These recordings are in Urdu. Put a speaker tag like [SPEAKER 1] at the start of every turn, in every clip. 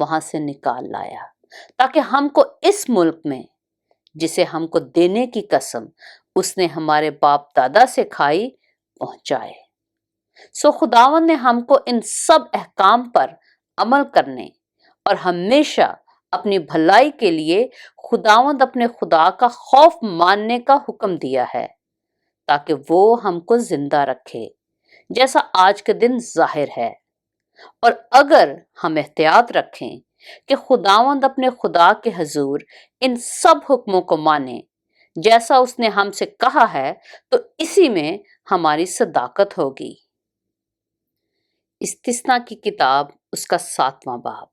[SPEAKER 1] وہاں سے نکال لایا تاکہ ہم کو اس ملک میں جسے ہم کو دینے کی قسم اس نے ہمارے باپ دادا سے کھائی پہنچائے۔ سو خداوند نے ہم کو ان سب احکام پر عمل کرنے اور ہمیشہ اپنی بھلائی کے لیے خداوند اپنے خدا کا خوف ماننے کا حکم دیا ہے تاکہ وہ ہم کو زندہ رکھے جیسا آج کے دن ظاہر ہے۔ اور اگر ہم احتیاط رکھیں کہ خداوند اپنے خدا کے حضور ان سب حکموں کو مانے جیسا اس نے ہم سے کہا ہے تو اسی میں ہماری صداقت ہوگی۔ استثنا کی کتاب اس کا 7واں باب۔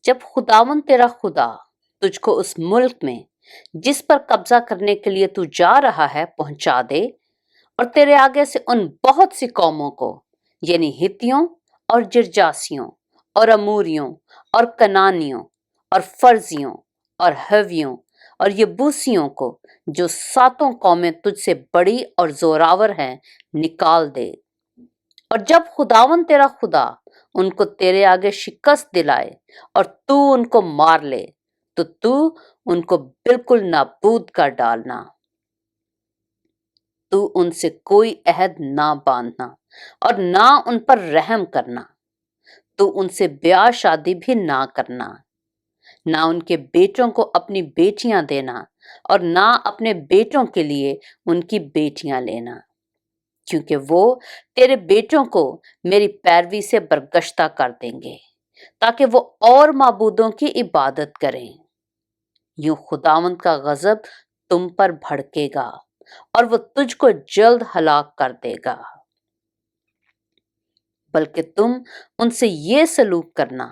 [SPEAKER 1] جب خداوند تیرا خدا تجھ کو اس ملک میں جس پر قبضہ کرنے کے لیے تو جا رہا ہے پہنچا دے اور تیرے آگے سے ان بہت سی قوموں کو یعنی ہتیوں اور جرجاسیوں اور اموریوں اور کنانیوں اور فرزیوں اور حویوں اور یبوسیوں کو جو 7 قومیں تجھ سے بڑی اور زوراور ہیں نکال دے، اور جب خداوند تیرا خدا ان کو تیرے آگے شکست دلائے اور تو ان کو مار لے تو ان کو بالکل نابود کر ڈالنا۔ تو ان سے کوئی عہد نہ باندھنا اور نہ ان پر رحم کرنا۔ تو ان سے بیاہ شادی بھی نہ کرنا، نہ ان کے بیٹوں کو اپنی بیٹیاں دینا اور نہ اپنے بیٹوں کے لیے ان کی بیٹیاں لینا، کیونکہ وہ تیرے بیٹوں کو میری پیروی سے برگشتہ کر دیں گے تاکہ وہ اور معبودوں کی عبادت کریں۔ یوں خداوند کا غضب تم پر بھڑکے گا اور وہ تجھ کو جلد ہلاک کر دے گا۔ بلکہ تم ان سے یہ سلوک کرنا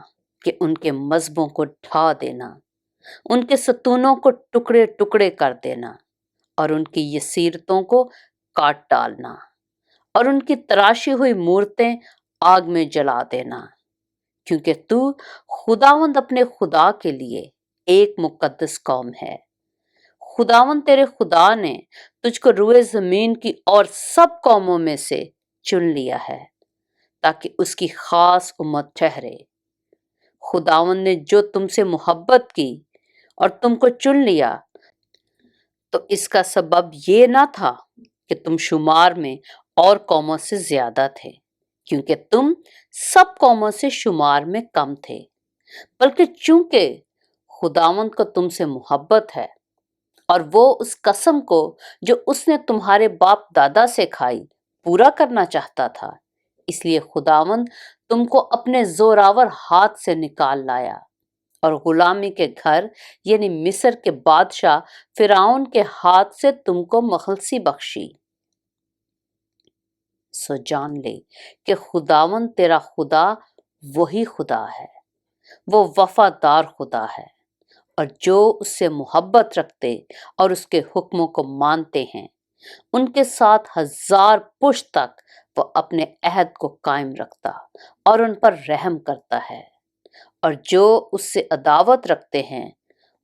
[SPEAKER 1] کہ ان کے مذہبوں کو ڈھا دینا، ان کے ستونوں کو ٹکڑے ٹکڑے کر دینا اور ان کی یسیرتوں کو کاٹ ڈالنا اور ان کی تراشی ہوئی مورتیں آگ میں جلا دینا، کیونکہ تو خداوند اپنے خدا کے لیے ایک مقدس قوم ہے۔ خداوند تیرے خدا نے تجھ کو روئے زمین کی اور سب قوموں میں سے چن لیا ہے تاکہ اس کی خاص امت ٹھہرے۔ خداوند نے جو تم سے محبت کی اور تم کو چن لیا تو اس کا سبب یہ نہ تھا کہ تم شمار میں اور قوموں سے زیادہ تھے، کیونکہ تم سب قوموں سے شمار میں کم تھے، بلکہ چونکہ خداوند کو تم سے محبت ہے اور وہ اس قسم کو جو اس نے تمہارے باپ دادا سے کھائی پورا کرنا چاہتا تھا، اس لیے خداوند تم کو اپنے زوراور ہاتھ سے نکال لایا اور غلامی کے گھر یعنی مصر کے بادشاہ فرعون کے ہاتھ سے تم کو مخلصی بخشی۔ سو جان لے کہ خداوند تیرا خدا وہی خدا ہے، وہ وفادار خدا ہے، اور جو اس سے محبت رکھتے اور اس کے حکموں کو مانتے ہیں ان کے ساتھ 1000 پشت تک وہ اپنے عہد کو قائم رکھتا اور ان پر رحم کرتا ہے، اور جو اس سے عداوت رکھتے ہیں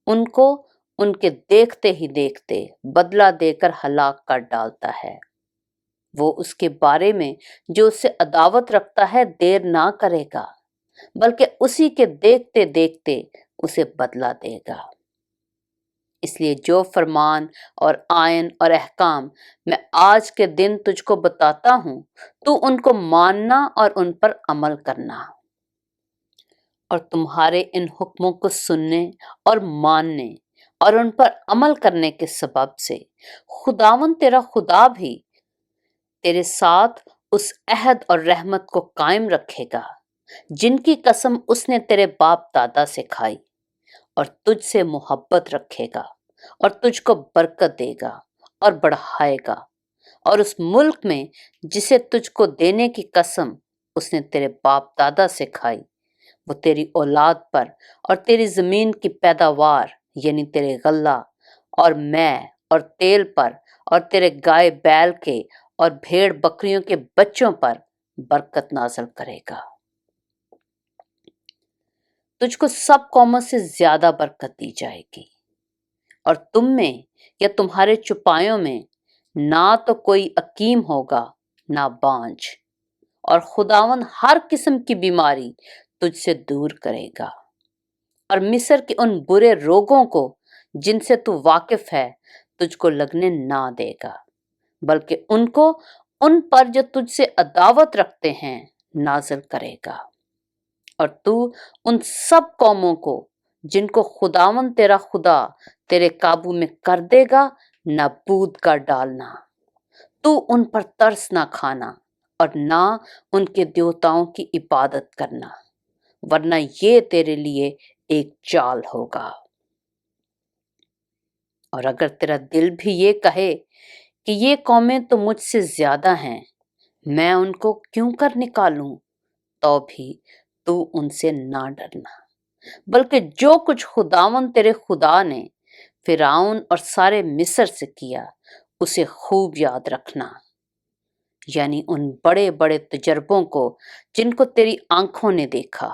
[SPEAKER 1] ان کو ان کے دیکھتے ہی دیکھتے بدلہ دے کر ہلاک کر ڈالتا ہے۔ وہ اس کے بارے میں جو اس سے عداوت رکھتا ہے دیر نہ کرے گا، بلکہ اسی کے دیکھتے دیکھتے اسے بدلہ دے گا۔ اس لیے جو فرمان اور آئین اور احکام میں آج کے دن تجھ کو بتاتا ہوں تو ان کو ماننا اور ان پر عمل کرنا، اور تمہارے ان حکموں کو سننے اور ماننے اور ان پر عمل کرنے کے سبب سے خداوند تیرا خدا بھی تیرے ساتھ اس عہد اور رحمت کو قائم رکھے گا جن کی قسم اس نے تیرے باپ دادا سے کھائی، اور تجھ سے محبت رکھے گا اور تجھ کو برکت دے گا اور بڑھائے گا، اور اس ملک میں جسے تجھ کو دینے کی قسم اس نے تیرے باپ دادا سے کھائی وہ تیری اولاد پر اور تیری زمین کی پیداوار یعنی تیرے غلہ اور مے اور تیل پر اور تیرے گائے بیل کے اور بھیڑ بکریوں کے بچوں پر برکت نازل کرے گا۔ تجھ کو سب قوموں سے زیادہ برکت دی جائے گی، اور تم میں یا تمہارے چپایوں میں نہ تو کوئی عقیم ہوگا نہ بانجھ، اور خداوند ہر قسم کی بیماری تجھ سے دور کرے گا، اور مصر کے ان برے روگوں کو جن سے تو واقف ہے تجھ کو لگنے نہ دے گا، بلکہ ان پر جو تجھ سے عداوت رکھتے ہیں نازل کرے گا۔ اور تو ان سب قوموں کو جن کو خداوند تیرا خدا تیرے قابو میں کر دے گا نابود کر ڈالنا۔ تو ان پر ترس نہ کھانا اور نہ ان کے دیوتاؤں کی عبادت کرنا، ورنہ یہ تیرے لیے ایک چال ہوگا۔ اور اگر تیرا دل بھی یہ کہے کہ یہ قومیں تو مجھ سے زیادہ ہیں، میں ان کو کیوں کر نکالوں، تو بھی تو ان سے نہ ڈرنا، بلکہ جو کچھ خداوند تیرے خدا نے فرعون اور سارے مصر سے کیا اسے خوب یاد رکھنا، یعنی ان بڑے بڑے تجربوں کو جن کو تیری آنکھوں نے دیکھا،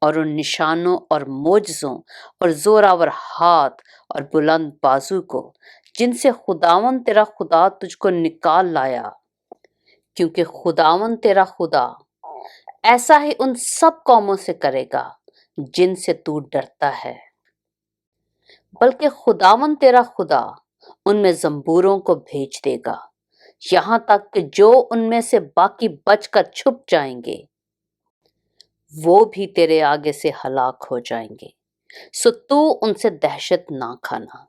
[SPEAKER 1] اور ان نشانوں اور معجزوں اور زوراور ہاتھ اور بلند بازو کو جن سے خداوند تیرا خدا تجھ کو نکال لایا، کیونکہ خداوند تیرا خدا ایسا ہی ان سب قوموں سے کرے گا جن سے تو ڈرتا ہے، بلکہ خداوند تیرا خدا ان میں زنبوروں کو بھیج دے گا، یہاں تک کہ جو ان میں سے باقی بچ کر چھپ جائیں گے وہ بھی تیرے آگے سے ہلاک ہو جائیں گے۔ سو تو ان سے دہشت نہ کھانا،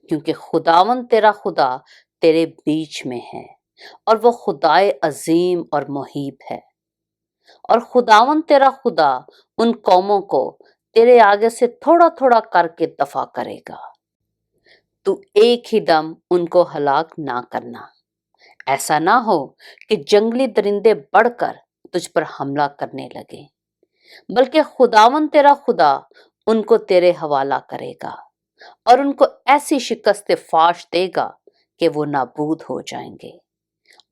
[SPEAKER 1] کیونکہ خداوند تیرا خدا تیرے بیچ میں ہے، اور وہ خدائے عظیم اور مہیب ہے۔ اور خداوند تیرا خدا ان قوموں کو تیرے آگے سے تھوڑا تھوڑا کر کے دفع کرے گا، تو ایک ہی دم ان کو ہلاک نہ کرنا، ایسا نہ ہو کہ جنگلی درندے بڑھ کر تجھ پر حملہ کرنے لگے، بلکہ خداوند تیرا خدا ان کو تیرے حوالہ کرے گا اور ان کو ایسی شکست فاش دے گا کہ وہ نابود ہو جائیں گے،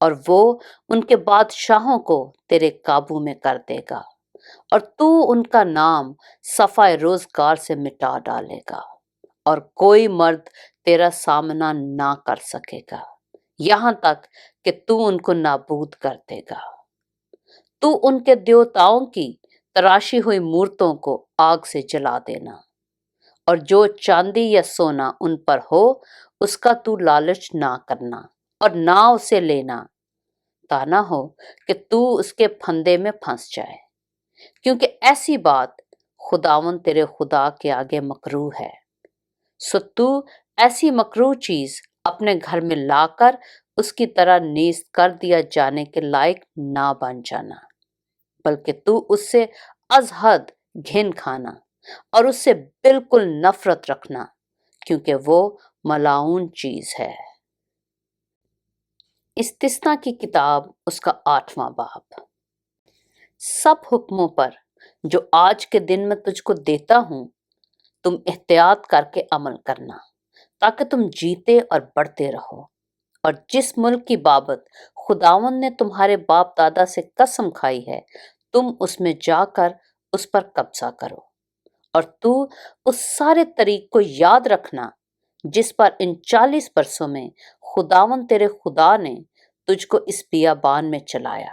[SPEAKER 1] اور وہ ان کے بادشاہوں کو تیرے قابو میں کر دے گا، اور تو ان کا نام صفحہ روزگار سے مٹا ڈالے گا، اور کوئی مرد تیرا سامنا نہ کر سکے گا، یہاں تک کہ تو ان کو نابود کر دے گا۔ تو ان کے دیوتاؤں کی تراشی ہوئی مورتوں کو آگ سے جلا دینا، اور جو چاندی یا سونا ان پر ہو اس کا تو لالچ نہ کرنا اور نہ اسے لینا، تا نہ ہو کہ تو اس کے پھندے میں پھنس جائے، کیونکہ ایسی بات خداوند تیرے خدا کے آگے مکروہ ہے۔ سو تو ایسی مکروہ چیز اپنے گھر میں لا کر اس کی طرح نیست کر دیا جانے کے لائق نہ بن جانا، بلکہ تو اس سے از حد گھن کھانا اور اس سے بالکل نفرت رکھنا، کیونکہ وہ ملعون چیز ہے۔ استثنا کی کتاب اس کا 8واں باب۔ سب حکموں پر جو آج کے دن میں تجھ کو دیتا ہوں تم احتیاط کر کے عمل کرنا، تاکہ تم جیتے اور بڑھتے رہو، اور جس ملک کی بابت خداوند نے تمہارے باپ دادا سے قسم کھائی ہے تم اس میں جا کر اس پر قبضہ کرو، اور تو اس سارے طریق کو یاد رکھنا جس پر ان 40 برسوں میں خداوند تیرے خدا نے تجھ کو اس بیابان میں چلایا،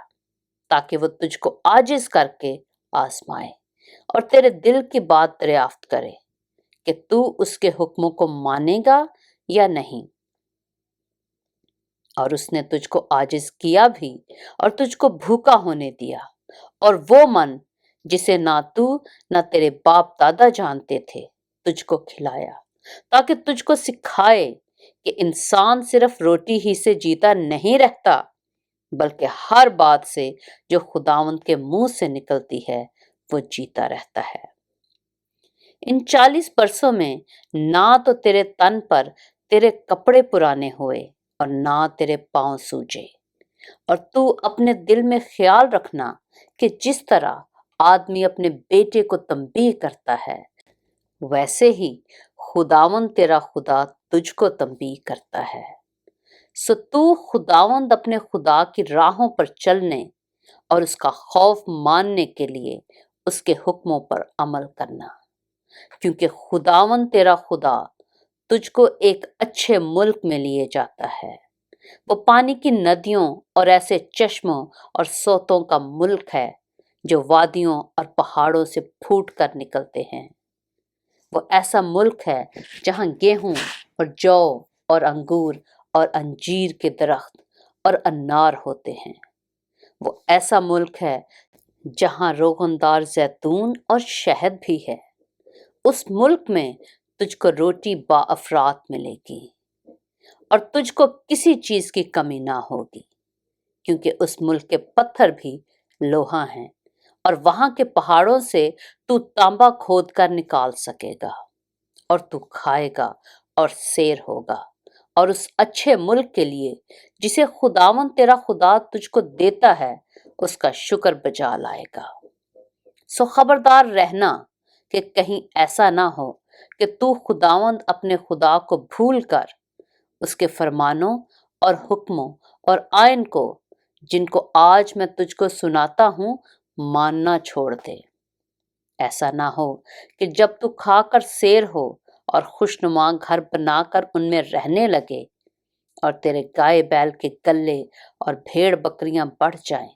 [SPEAKER 1] تاکہ وہ تجھ کو عاجز کر کے آزمائے اور تیرے دل کی بات دریافت کرے کہ تو اس کے حکموں کو مانے گا یا نہیں۔ اور اس نے تجھ کو عاجز کیا بھی اور تجھ کو بھوکا ہونے دیا، اور وہ من جسے نہ تو نہ تیرے باپ دادا جانتے تھے تجھ کو کھلایا، تاکہ تجھ کو سکھائے کہ انسان صرف روٹی ہی سے جیتا نہیں رہتا، بلکہ ہر بات سے جو خداوند کے منہ سے نکلتی ہے وہ جیتا رہتا ہے۔ ان 40 برسوں میں نہ تو تیرے تن پر تیرے کپڑے پرانے ہوئے اور نہ تیرے پاؤں سوجے، اور تو اپنے دل میں خیال رکھنا کہ جس طرح آدمی اپنے بیٹے کو تنبیہ کرتا ہے ویسے ہی خداوند تیرا خدا تجھ کو تنبیہ کرتا ہے۔ سو تو خداوند اپنے خدا کی راہوں پر چلنے اور اس کا خوف ماننے کے لیے اس کے حکموں پر عمل کرنا، کیونکہ خداوند تیرا خدا تجھ کو ایک اچھے ملک میں لیے جاتا ہے، وہ پانی کی ندیوں اور ایسے چشموں اور سوتوں کا ملک ہے جو وادیوں اور پہاڑوں سے پھوٹ کر نکلتے ہیں۔ وہ ایسا ملک ہے جہاں گیہوں اور جو اور انگور اور انجیر کے درخت اور انار ہوتے ہیں۔ وہ ایسا ملک ہے جہاں روغندار زیتون اور شہد بھی ہے۔ اس ملک میں تجھ کو روٹی با افراد ملے گی اور تجھ کو کسی چیز کی کمی نہ ہوگی، کیونکہ اس ملک کے پتھر بھی لوہا ہیں اور وہاں کے پہاڑوں سے تو تانبا کھود کر نکال سکے گا، اور تو کھائے گا اور سیر ہوگا، اور اس اچھے ملک کے لیے جسے خداوند تیرا خدا تجھ کو دیتا ہے اس کا شکر بجا لائے گا۔ سو خبردار رہنا کہ کہیں ایسا نہ ہو کہ تو خداوند اپنے خدا کو بھول کر اس کے فرمانوں اور حکموں اور آئین کو، جن کو آج میں تجھ کو سناتا ہوں، ماننا چھوڑ دے۔ ایسا نہ ہو کہ جب تو کھا کر سیر ہو اور خوشنما گھر بنا کر ان میں رہنے لگے، اور تیرے گائے بیل کے گلے اور بھیڑ بکریاں بڑھ جائیں،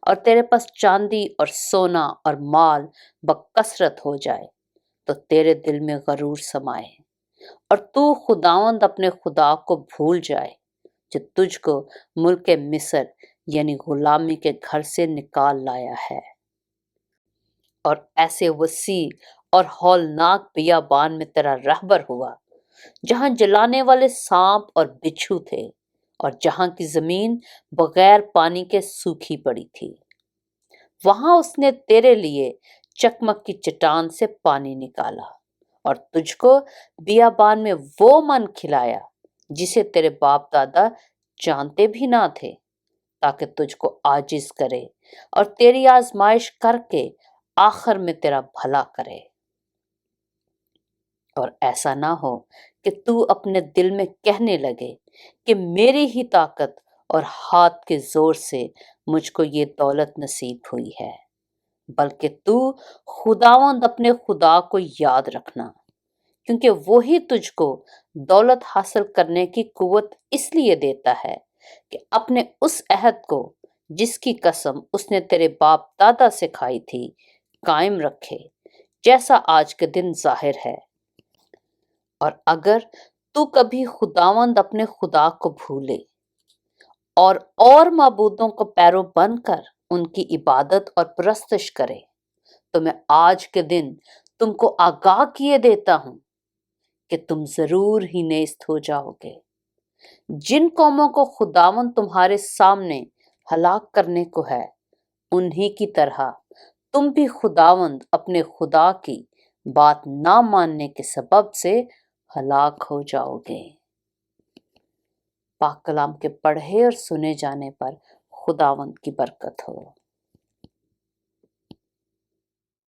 [SPEAKER 1] اور تیرے پاس چاندی اور سونا اور مال بکثرت ہو جائے، تو تیرے دل میں غرور سمائے اور تو خداوند اپنے خدا کو بھول جائے جو تجھ کو ملک مصر یعنی غلامی کے گھر سے نکال لایا ہے، اور ایسے وسیع اور ہولناک بیابان میں تیرا رہبر ہوا جہاں جلانے والے سانپ اور بچھو تھے، اور جہاں کی زمین بغیر پانی کے سوکھی پڑی تھی۔ وہاں اس نے تیرے لیے چکمک کی چٹان سے پانی نکالا، اور تجھ کو بیابان میں وہ من کھلایا جسے تیرے باپ دادا جانتے بھی نہ تھے، تاکہ تجھ کو عاجز کرے اور تیری آزمائش کر کے آخر میں تیرا بھلا کرے۔ اور ایسا نہ ہو کہ تو اپنے دل میں کہنے لگے کہ میری ہی طاقت اور ہاتھ کے زور سے مجھ کو یہ دولت نصیب ہوئی ہے، بلکہ تو خداوند اپنے خدا کو یاد رکھنا، کیونکہ وہی تجھ کو دولت حاصل کرنے کی قوت اس لیے دیتا ہے کہ اپنے اس عہد کو جس کی قسم اس نے تیرے باپ دادا سے کھائی تھی قائم رکھے، جیسا آج کے دن ظاہر ہے۔ اور اگر تو کبھی خداوند اپنے خدا کو بھولے اور معبودوں کو پیرو بن کر ان کی عبادت اور پرستش کرے، تو میں آج کے دن تم کو آگاہ کیے دیتا ہوں کہ تم ضرور ہی نیست ہو جاؤ گے۔ جن قوموں کو خداوند تمہارے سامنے ہلاک کرنے کو ہے، انہی کی طرح تم بھی خداوند اپنے خدا کی بات نہ ماننے کے سبب سے ہلاک ہو جاؤ گے۔ پاک کلام کے پڑھے اور سنے جانے پر خداوند کی برکت ہو۔